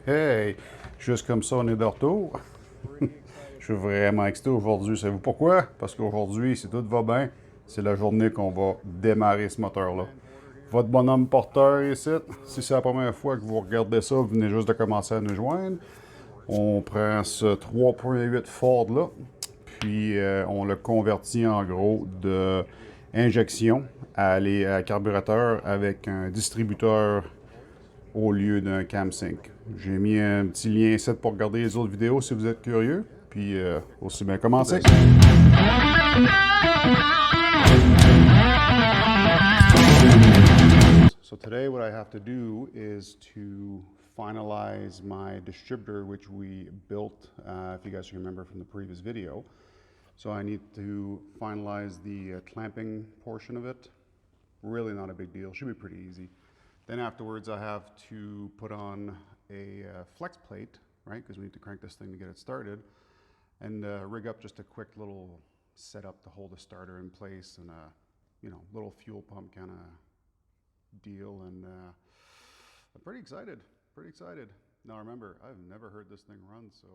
Hey, juste comme ça, on est de retour. Je suis vraiment excité aujourd'hui. Savez-vous pourquoi? Parce qu'aujourd'hui, si tout va bien, c'est la journée qu'on va démarrer ce moteur-là. Votre bonhomme porteur ici, si c'est la première fois que vous regardez ça, vous venez juste de commencer à nous joindre. On prend ce 3.8 Ford-là, puis on le convertit en gros de injection à aller à carburateur avec un distributeur au lieu d'un CamSync. J'ai mis un petit lien ici pour regarder les autres vidéos si vous êtes curieux. Puis aussi bien commencer. So today what I have to do is to finalize my distributor, which we built, if you guys remember from the previous video. So I need to finalize the clamping portion of it. Really not a big deal, should be pretty easy. Then afterwards I have to put on a flex plate, right, because we need to crank this thing to get it started, and rig up just a quick little setup to hold the starter in place and a little fuel pump kind of deal, and I'm pretty excited, pretty excited. Now remember, I've never heard this thing run, so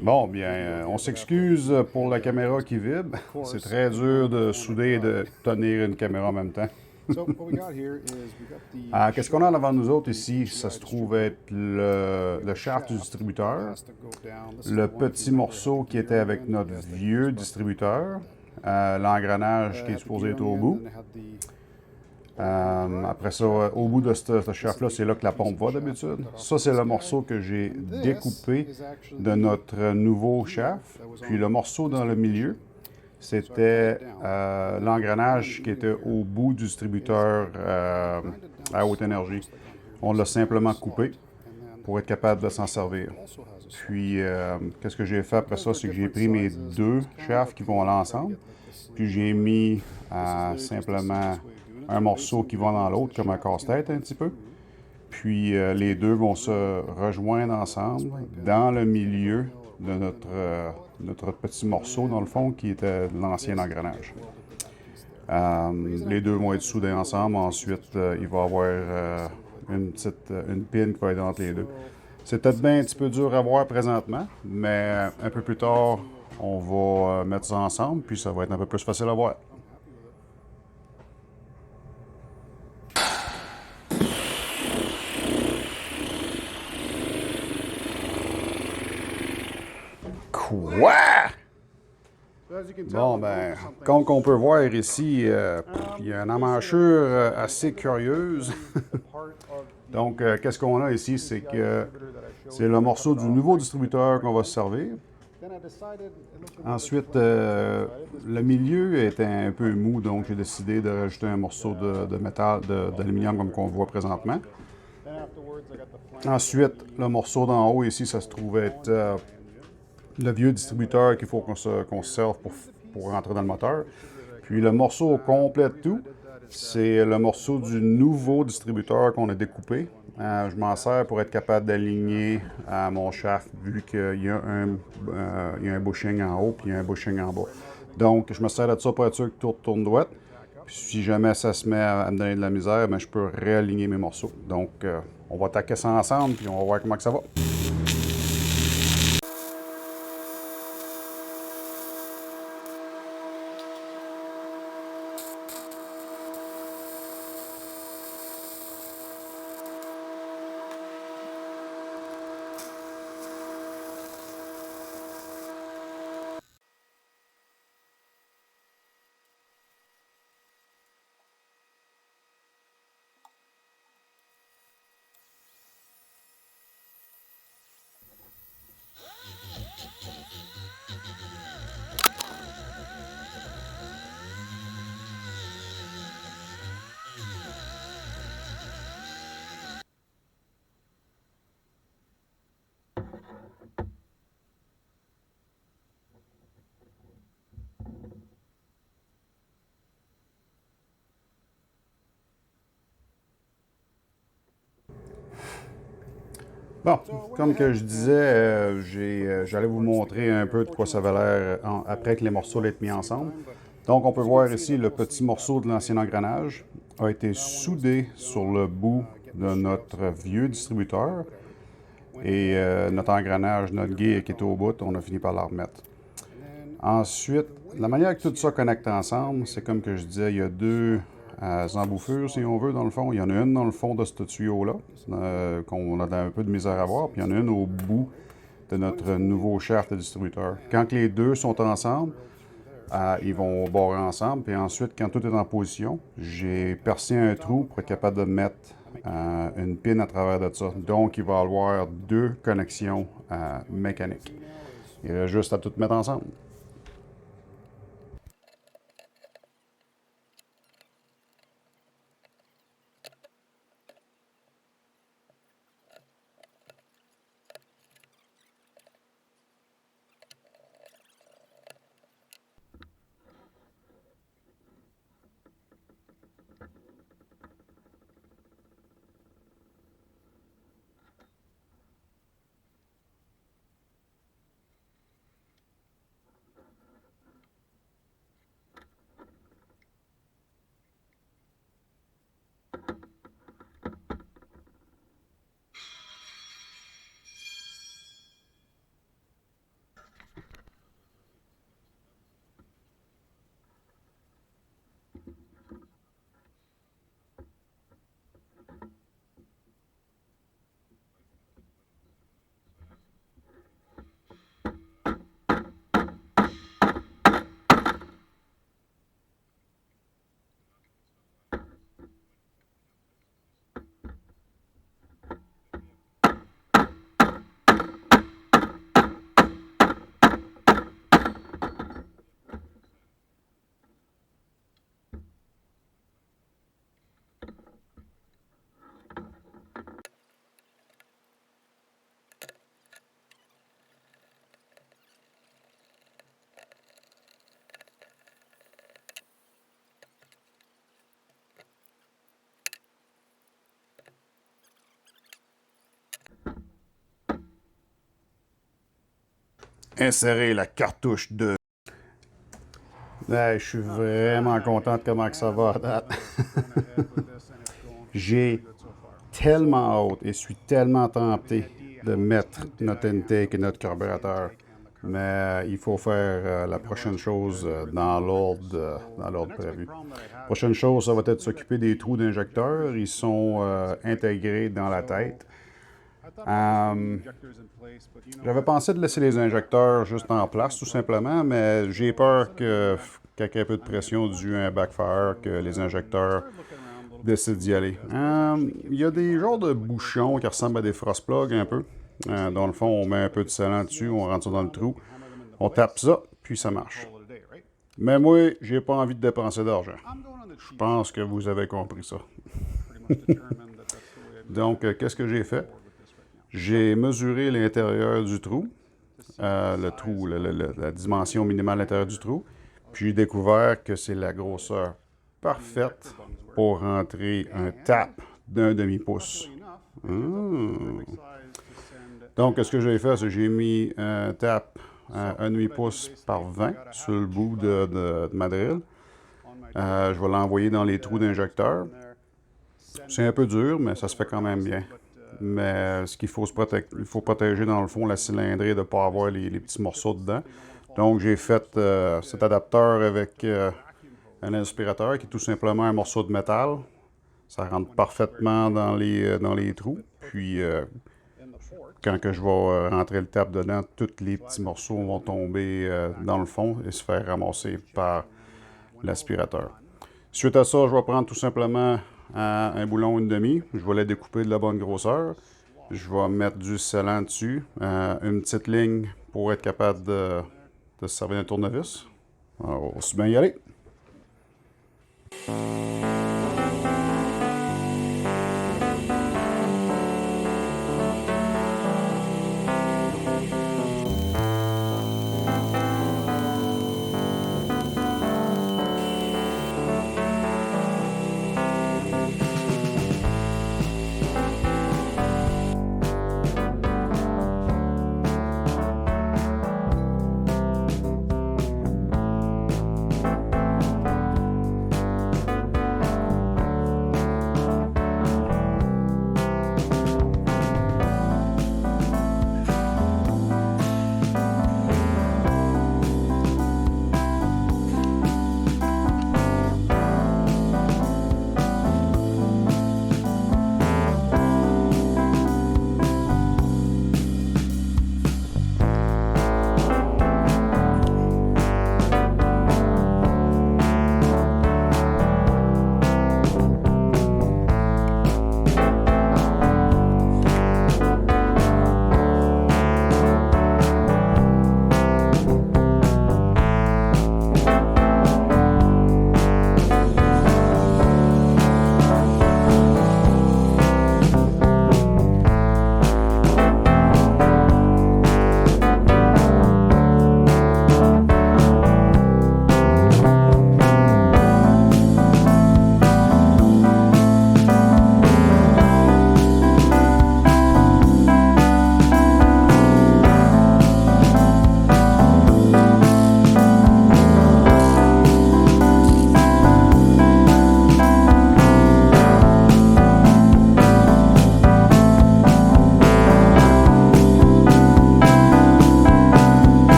Bon, bien, on s'excuse pour la caméra qui vibre. C'est très dur de souder et de tenir une caméra en même temps. Qu'est-ce qu'on a en avant de nous autres ici? Ça se trouve être le shaft du distributeur, le petit morceau qui était avec notre vieux distributeur, l'engrenage qui est supposé être au bout. Après ça, au bout de ce shaft-là, c'est là que la pompe va d'habitude. Ça, c'est le morceau que j'ai découpé de notre nouveau shaft. Puis le morceau dans le milieu, c'était l'engrenage qui était au bout du distributeur à haute énergie. On l'a simplement coupé pour être capable de s'en servir. Puis, qu'est-ce que j'ai fait après ça? C'est que j'ai pris mes deux shafts qui vont ensemble, puis j'ai mis simplement un morceau qui va dans l'autre, comme un casse-tête un petit peu. Puis, les deux vont se rejoindre ensemble dans le milieu de notre petit morceau, dans le fond, qui était l'ancien engrenage. Les deux vont être soudés ensemble. Ensuite, il va y avoir une pin qui va être entre les deux. C'est peut-être bien un petit peu dur à voir présentement, mais un peu plus tard, on va mettre ça ensemble, puis ça va être un peu plus facile à voir. Quoi? Bon, ben, comme on peut voir ici, il y a une emmanchure assez curieuse. Donc, qu'est-ce qu'on a ici? C'est que c'est le morceau du nouveau distributeur qu'on va se servir. Ensuite, le milieu était un peu mou, donc j'ai décidé de rajouter un morceau de métal, d'aluminium comme qu'on voit présentement. Ensuite, le morceau d'en haut ici, ça se trouve être le vieux distributeur qu'il faut qu'on se serve pour rentrer dans le moteur. Puis le morceau au complet de tout, c'est le morceau du nouveau distributeur qu'on a découpé. Je m'en sers pour être capable d'aligner mon shaft vu qu'il y a un bushing en haut puis il y a un bushing en bas. Donc, je me sers de ça pour être sûr que tout tourne droit. Puis si jamais ça se met à me donner de la misère, ben, je peux réaligner mes morceaux. Donc, on va attaquer ça ensemble puis on va voir comment que ça va. Bon, comme que je disais, j'allais vous montrer un peu de quoi ça avait l'air après que les morceaux aient été mis ensemble. Donc, on peut voir ici le petit morceau de l'ancien engrenage a été soudé sur le bout de notre vieux distributeur. Et notre engrenage, notre gear qui était au bout, on a fini par la remettre. Ensuite, la manière que tout ça connecte ensemble, c'est comme que je disais, il y a deux embouffures, si on veut, dans le fond. Il y en a une dans le fond de ce tuyau-là, qu'on a un peu de misère à voir, puis il y en a une au bout de notre nouveau shaft de distributeur. Quand les deux sont ensemble, ils vont barrer ensemble, puis ensuite, quand tout est en position, j'ai percé un trou pour être capable de mettre une pin à travers de ça. Donc, il va y avoir deux connexions mécaniques. Il reste juste à tout mettre ensemble. insérer la cartouche de... Hey, je suis vraiment content de comment que ça va à date. J'ai tellement hâte et suis tellement tenté de mettre notre intake et notre carburateur. Mais il faut faire la prochaine chose dans l'ordre prévu. La prochaine chose, ça va être de s'occuper des trous d'injecteurs. Ils sont intégrés dans la tête. J'avais pensé de laisser les injecteurs juste en place, tout simplement, mais j'ai peur qu'avec un peu de pression due à un backfire, que les injecteurs décident d'y aller. Il y a des genres de bouchons qui ressemblent à des frost plugs un peu. Dans le fond, on met un peu de scellant dessus, on rentre ça dans le trou, on tape ça, puis ça marche. Mais moi, j'ai pas envie de dépenser d'argent. Je pense que vous avez compris ça. Donc, qu'est-ce que j'ai fait? J'ai mesuré l'intérieur du trou, la dimension minimale à l'intérieur du trou, puis j'ai découvert que c'est la grosseur parfaite pour rentrer un tap d'un demi-pouce. Donc, ce que j'ai fait, c'est que j'ai mis un tap à un demi-pouce par 20 sur le bout de ma drill. Je vais l'envoyer dans les trous d'injecteur. C'est un peu dur, mais ça se fait quand même bien. Mais ce qu'il faut il faut protéger dans le fond la cylindrée de ne pas avoir les petits morceaux dedans. Donc j'ai fait cet adapteur avec un aspirateur qui est tout simplement un morceau de métal. Ça rentre parfaitement dans les trous. Puis quand que je vais rentrer le tap dedans, tous les petits morceaux vont tomber dans le fond et se faire ramasser par l'aspirateur. Suite à ça, je vais prendre tout simplement un boulon 1/2. Je vais les découper de la bonne grosseur. Je vais mettre du scellant dessus, une petite ligne pour être capable de se servir d'un tournevis. Alors, on va aussi bien y aller.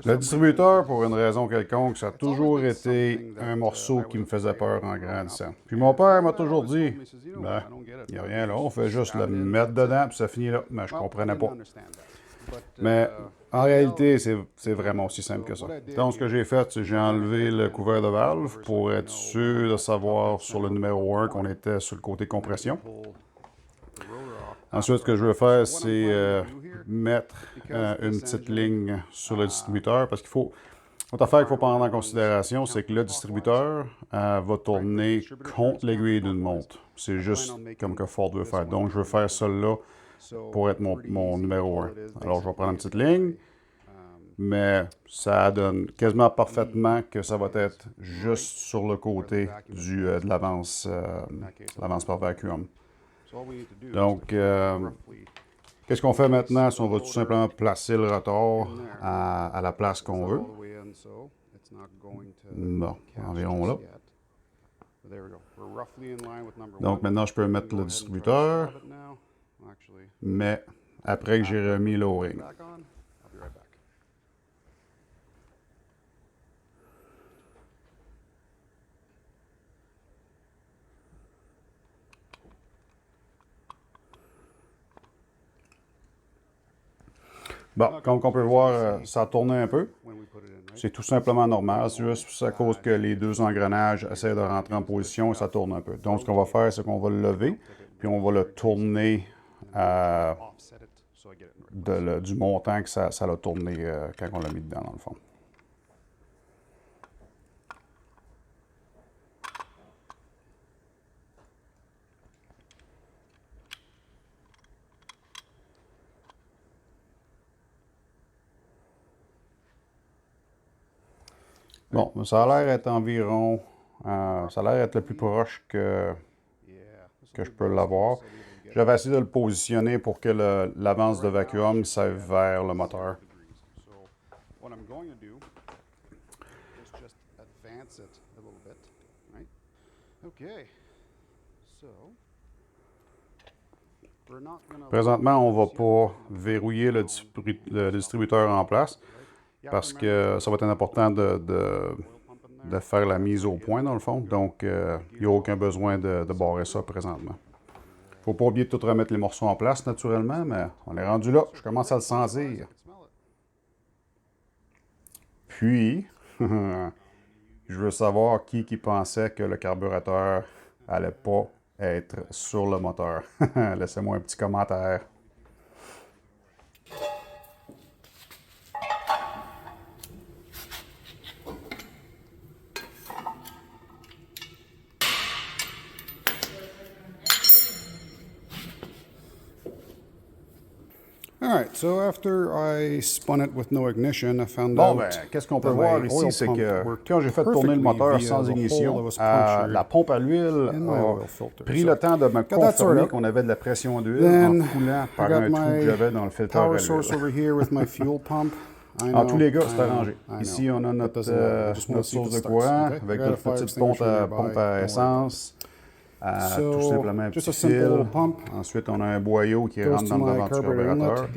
Le distributeur, pour une raison quelconque, ça a toujours été un morceau qui me faisait peur en grandissant. Puis mon père m'a toujours dit, ben, il n'y a rien là, on fait juste le mettre dedans, puis ça finit là. Mais je comprenais pas. Mais en réalité, c'est vraiment aussi simple que ça. Donc, ce que j'ai fait, c'est que j'ai enlevé le couvert de valve pour être sûr de savoir sur le numéro 1 qu'on était sur le côté compression. Ensuite, ce que je veux faire, c'est mettre une petite ligne sur le distributeur parce qu'il faut. L'autre affaire qu'il faut prendre en considération, c'est que le distributeur va tourner contre l'aiguille d'une montre. C'est juste comme que Ford veut faire. Donc, je veux faire ça là pour être mon numéro 1. Alors, je vais prendre une petite ligne, mais ça donne quasiment parfaitement que ça va être juste sur le côté de l'avance par vacuum. Donc, qu'est-ce qu'on fait maintenant? On va tout simplement placer le rotor à la place qu'on veut. Bon, environ là. Donc, maintenant, je peux mettre le distributeur, mais après que j'ai remis l'O-ring. Bon, comme on peut voir, ça a tourné un peu. C'est tout simplement normal. C'est juste à cause que les deux engrenages essaient de rentrer en position et ça tourne un peu. Donc, ce qu'on va faire, c'est qu'on va le lever, puis on va le tourner du montant que ça l'a tourné quand on l'a mis dedans, dans le fond. Bon, ça a l'air être environ, ça a l'air être le plus proche que je peux l'avoir. J'avais essayé de le positionner pour que l'avance de vacuum s'aille vers le moteur. Présentement, on ne va pas verrouiller le distributeur en place parce que ça va être important de faire la mise au point, dans le fond. Donc, il n'y a aucun besoin de barrer ça présentement. Il ne faut pas oublier de tout remettre les morceaux en place, naturellement, mais on est rendu là. Je commence à le sentir. Puis, je veux savoir qui pensait que le carburateur n'allait pas être sur le moteur. Laissez-moi un petit commentaire. Alright, so after I spun it with no ignition, I found out qu'est-ce qu'on peut voir ici, c'est que quand j'ai fait tourner le moteur sans ignition, la pompe à l'huile a pris le temps de me confirmer qu'on avait de la pression d'huile en coulant par un trou que j'avais dans le filtre à l'huile. En tous les cas, c'est arrangé. Ici, on a notre source de courant avec une petite pompe à essence. Tout simplement un petit fil. Ensuite, on a un boyau qui rentre dans le devant du carburateur.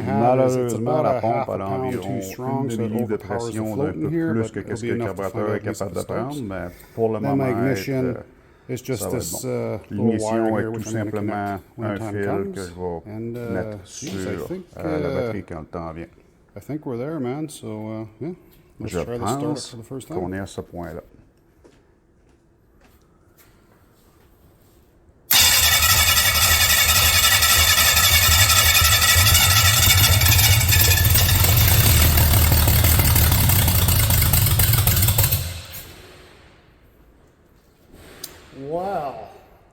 Malheureusement, la pompe a environ une demi-livre de pression d'un peu plus que ce que le carburateur est capable de prendre, mais pour le moment, ça va être bon. L'ignition est tout simplement un fil que je vais mettre sur la batterie quand le temps vient. Je pense qu'on est à ce point-là.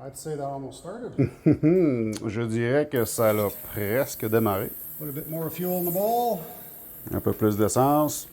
I'd say that almost started. Je dirais que ça l'a presque démarré. Put a bit more fuel in the bowl. Un peu plus d'essence.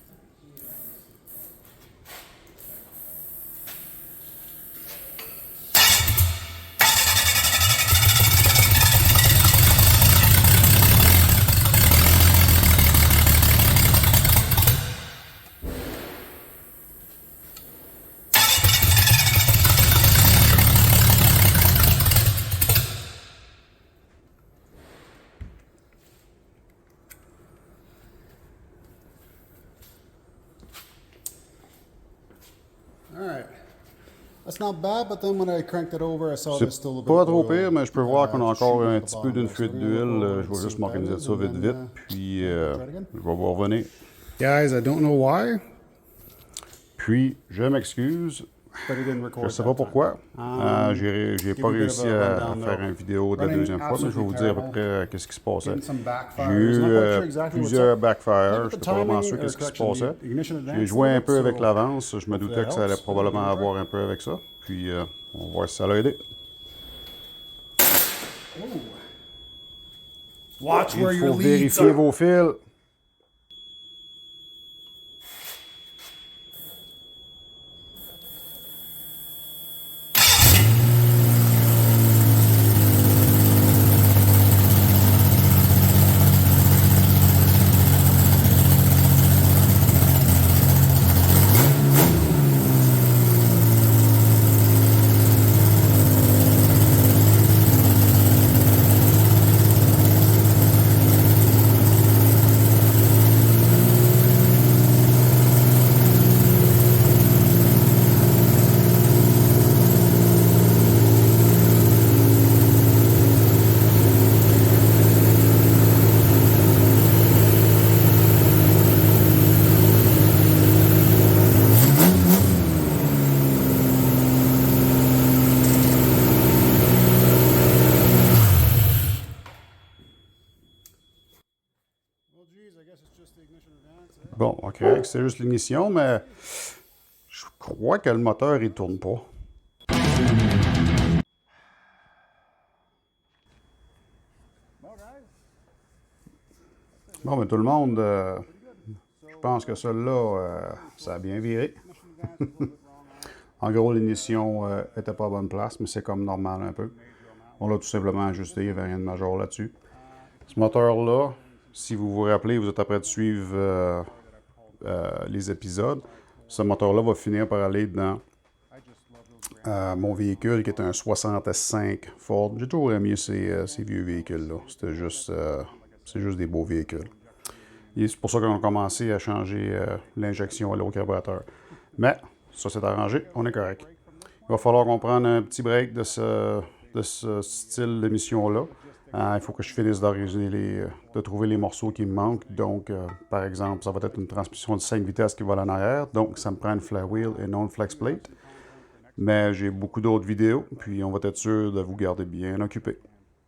It's not bad, but then when I cranked it over, I saw there's C'est still a bit pas of trop oil, pire, mais je peux voir qu'on a encore shooting un at the petit peu bottom d'une there. So fuite we're gonna go d'huile. over Je and vais see juste what that m'organiser is, ça and vite, then, vite. Puis, try it again. je vais vous revenir. Guys, I don't know why, Puis, je m'excuse. but it didn't Je record ne sais that pas pourquoi. time. J'ai give pas you a bit of réussi a à rundown, faire though. une vidéo de la Running deuxième fois, mais je vais vous dire à peu absolutely près qu'est-ce qui se passait. Getting some J'ai backfires. eu Not quite sure exactly what's plusieurs up. backfires. Look Je at n'étais the pas vraiment timing, sûr or qu'est-ce qui se correction, passait. the ignition advance J'ai a joué un little peu bit, avec so l'avance. Je me hopefully doutais that que ça allait helps. probablement Right. avoir un peu avec ça. Puis, on va voir si ça l'a aidé. Watch where Il your faut leads vérifier are. vos fils. Well, geez, I guess it's just the ignition advance, eh? Bon, ok, c'est juste l'ignition, mais je crois que le moteur, il tourne pas. Bon, mais tout le monde, je pense que celui-là, ça a bien viré. En gros, l'ignition était pas à bonne place, mais c'est comme normal un peu. On l'a tout simplement ajusté, il n'y avait rien de majeur là-dessus. Ce moteur-là, si vous vous rappelez, vous êtes après de suivre les épisodes, ce moteur-là va finir par aller dans mon véhicule qui est un 65 Ford. J'ai toujours aimé ces vieux véhicules-là. C'est juste des beaux véhicules. Et c'est pour ça qu'on a commencé à changer l'injection à l'eau carburateur. Mais ça s'est arrangé, on est correct. Il va falloir qu'on prenne un petit break de ce style d'émission-là. Il faut que je finisse de trouver les morceaux qui me manquent. Donc, par exemple, ça va être une transmission de 5 vitesses qui va en arrière. Donc, ça me prend une flywheel et non une flex plate. Mais j'ai beaucoup d'autres vidéos, puis on va être sûr de vous garder bien occupé.